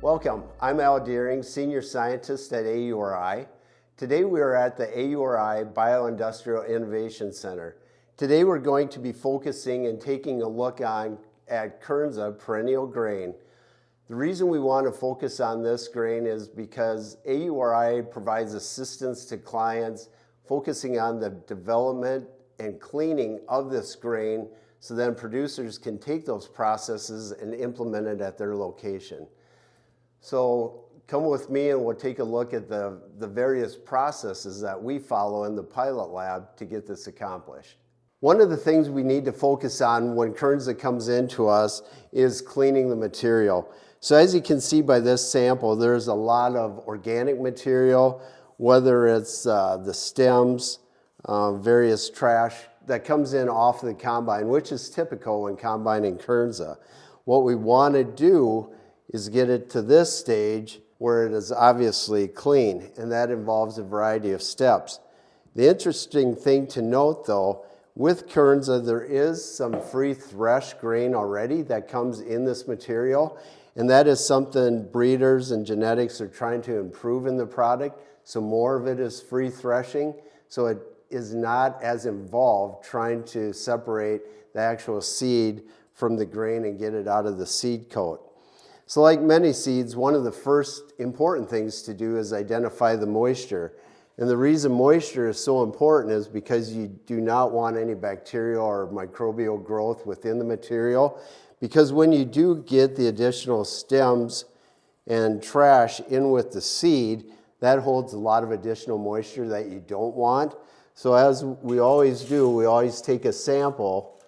Welcome, I'm Al Deering, Senior Scientist at AURI. Today we are at the AURI Bioindustrial Innovation Center. Today we're going to be focusing and taking a look at Kernza perennial grain. The reason we want to focus on this grain is because AURI provides assistance to clients focusing on the development and cleaning of this grain so then producers can take those processes and implement it at their location. So come with me and we'll take a look at the various processes that we follow in the pilot lab to get this accomplished. One of the things we need to focus on when Kernza comes into us is cleaning the material. So as you can see by this sample, there's a lot of organic material, whether it's the stems, various trash that comes in off the combine, which is typical when combining Kernza. What we want to do is get it to this stage where it is obviously clean, and that involves a variety of steps. The interesting thing to note though, with Kernza, there is some free thresh grain already that comes in this material, and that is something breeders and genetics are trying to improve in the product, so more of it is free threshing, so it is not as involved trying to separate the actual seed from the grain and get it out of the seed coat. So like many seeds, one of the first important things to do is identify the moisture. And the reason moisture is so important is because you do not want any bacterial or microbial growth within the material, because when you do get the additional stems and trash in with the seed, that holds a lot of additional moisture that you don't want. So as we always do, we always take a sample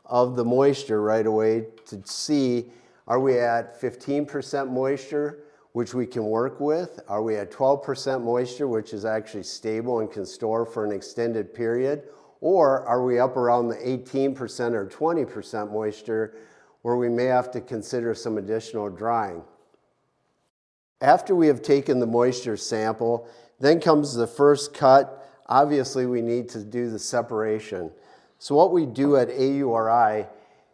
of the moisture right away to see, are we at 15% moisture, which we can work with? Are we at 12% moisture, which is actually stable and can store for an extended period? Or are we up around the 18% or 20% moisture, where we may have to consider some additional drying? After we have taken the moisture sample, then comes the first cut. Obviously, we need to do the separation. So what we do at AURI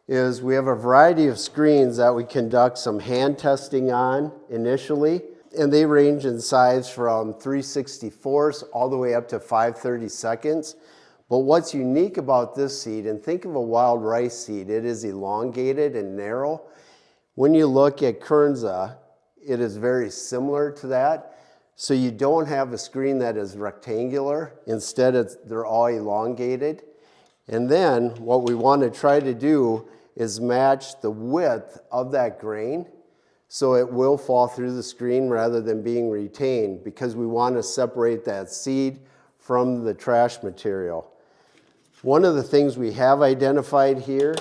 is we have a variety of screens that we conduct some hand testing on initially, and they range in size from 3/64 all the way up to 5/32. But what's unique about this seed, and think of a wild rice seed, it is elongated and narrow. When you look at Kernza, it is very similar to that. So you don't have a screen that is rectangular. Instead, they're all elongated. And then what we want to try to do is match the width of that grain so it will fall through the screen rather than being retained, because we want to separate that seed from the trash material. One of the things we have identified here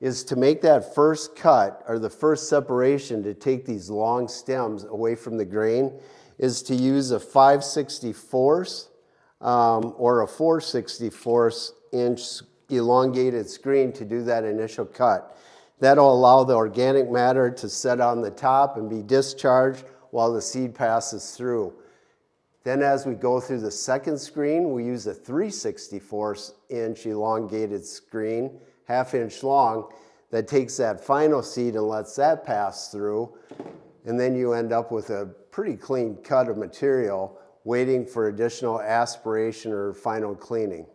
is to make that first cut, or the first separation, to take these long stems away from the grain, is to use a 5/64 or a 4/64 inch elongated screen to do that initial cut. That'll allow the organic matter to set on the top and be discharged while the seed passes through. Then as we go through the second screen, we use a 3/64 inch elongated screen, 1/2 inch long, that takes that final seed and lets that pass through. And then you end up with a pretty clean cut of material waiting for additional aspiration or final cleaning.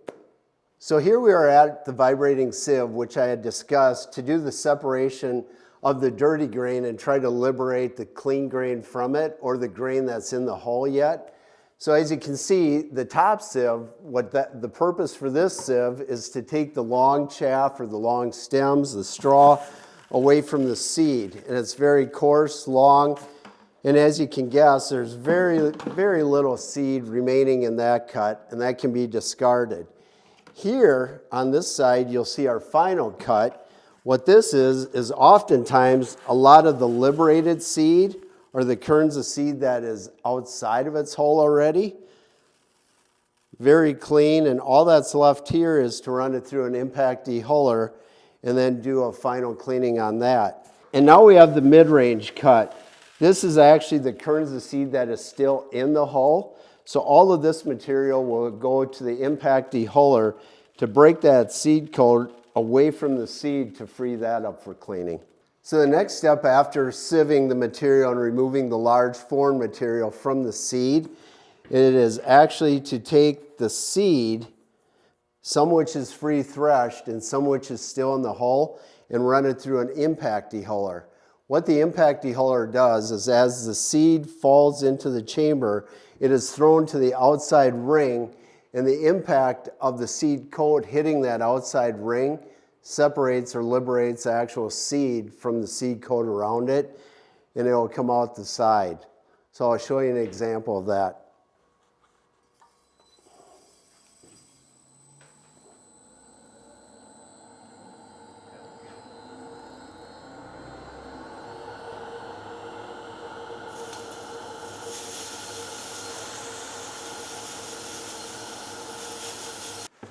So here we are at the vibrating sieve, which I had discussed, to do the separation of the dirty grain and try to liberate the clean grain from it, or the grain that's in the hull yet. So as you can see, the top sieve, the purpose for this sieve is to take the long chaff or the long stems, the straw, away from the seed. And it's very coarse, long, and as you can guess, there's very, very little seed remaining in that cut, and that can be discarded. Here on this side, you'll see our final cut. What this is oftentimes a lot of the liberated seed, or the Kernza seed that is outside of its hull already. Very clean, and all that's left here is to run it through an impact dehuller and then do a final cleaning on that. And now we have the mid-range cut. This is actually the Kernza seed that is still in the hull. So all of this material will go to the impact dehuller to break that seed coat away from the seed to free that up for cleaning. So the next step after sieving the material and removing the large foreign material from the seed, it is actually to take the seed, some which is free threshed and some which is still in the hull, and run it through an impact dehuller. What the impact dehuller does is as the seed falls into the chamber, it is thrown to the outside ring, and the impact of the seed coat hitting that outside ring separates or liberates the actual seed from the seed coat around it, and it will come out the side. So I'll show you an example of that.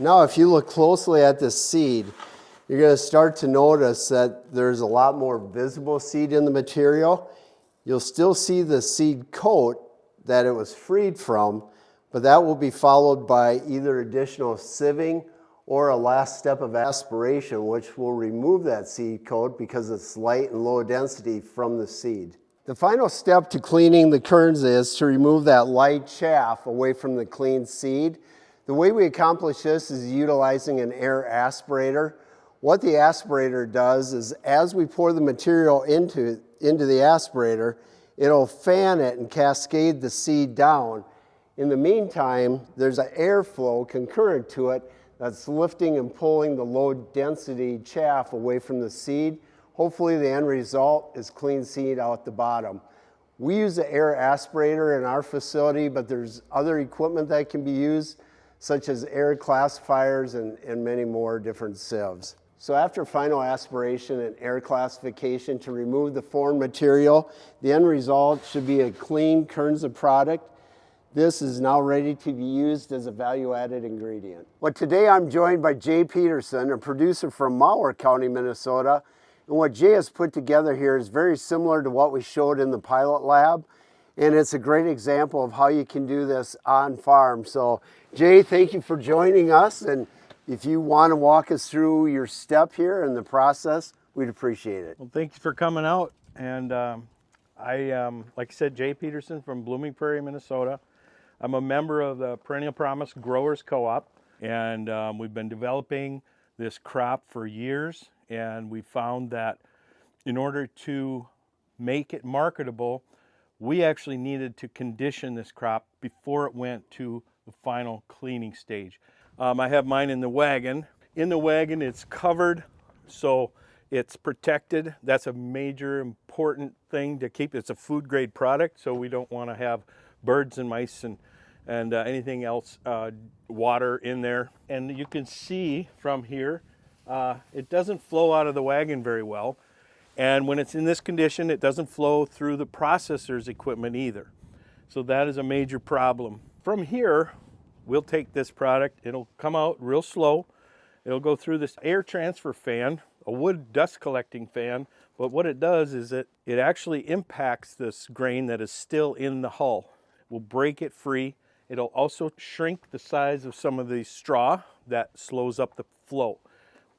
Now, if you look closely at this seed, you're going to start to notice that there's a lot more visible seed in the material. You'll still see the seed coat that it was freed from, but that will be followed by either additional sieving or a last step of aspiration, which will remove that seed coat because it's light and low density from the seed. The final step to cleaning the Kernza is to remove that light chaff away from the clean seed. The way we accomplish this is utilizing an air aspirator. What the aspirator does is as we pour the material into the aspirator, it'll fan it and cascade the seed down. In the meantime, there's an airflow concurrent to it that's lifting and pulling the low density chaff away from the seed. Hopefully the end result is clean seed out the bottom. We use an air aspirator in our facility, but there's other equipment that can be used, such as air classifiers and many more different sieves. So after final aspiration and air classification to remove the foreign material, the end result should be a clean Kernza product. This is now ready to be used as a value-added ingredient. Well, today I'm joined by Jay Peterson, a producer from Mower County, Minnesota. And what Jay has put together here is very similar to what we showed in the pilot lab. And it's a great example of how you can do this on farm. So Jay, thank you for joining us. And if you want to walk us through your step here and the process, we'd appreciate it. Well, thank you for coming out. And like I said, Jay Peterson from Blooming Prairie, Minnesota. I'm a member of the Perennial Promise Growers Co-op, and we've been developing this crop for years. And we found that in order to make it marketable, we actually needed to condition this crop before it went to the final cleaning stage. I have mine in the wagon. In the wagon, it's covered, so it's protected. That's a major important thing to keep. It's a food grade product, so we don't want to have birds and mice and anything else, water in there. And you can see from here, it doesn't flow out of the wagon very well. And when it's in this condition, it doesn't flow through the processor's equipment either. So that is a major problem. From here, we'll take this product, it'll come out real slow. It'll go through this air transfer fan, a wood dust collecting fan, but what it does is it actually impacts this grain that is still in the hull. We'll break it free. It'll also shrink the size of some of the straw that slows up the flow.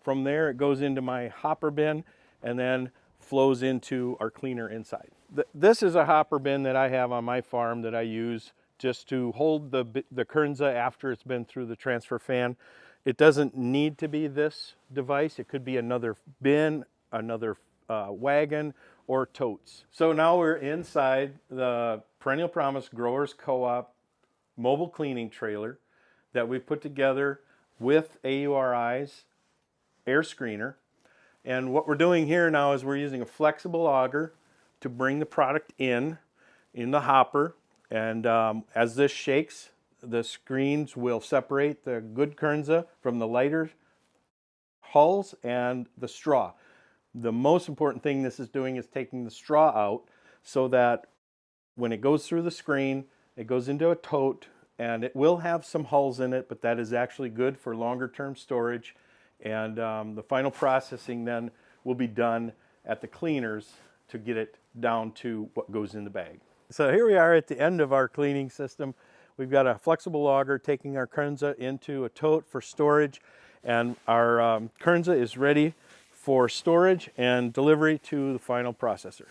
From there, it goes into my hopper bin and then flows into our cleaner inside. This is a hopper bin that I have on my farm that I use just to hold the Kernza after it's been through the transfer fan. It doesn't need to be this device. It could be another bin, another wagon, or totes. So now we're inside the Perennial Promise Growers Co-op mobile cleaning trailer that we put together with AURI's air screener. And what we're doing here now is we're using a flexible auger to bring the product in the hopper. And as this shakes, the screens will separate the good Kernza from the lighter hulls and the straw. The most important thing this is doing is taking the straw out so that when it goes through the screen, it goes into a tote, and it will have some hulls in it, but that is actually good for longer term storage. And the final processing then will be done at the cleaners to get it down to what goes in the bag. So here we are at the end of our cleaning system. We've got a flexible auger taking our Kernza into a tote for storage, and our Kernza is ready for storage and delivery to the final processor.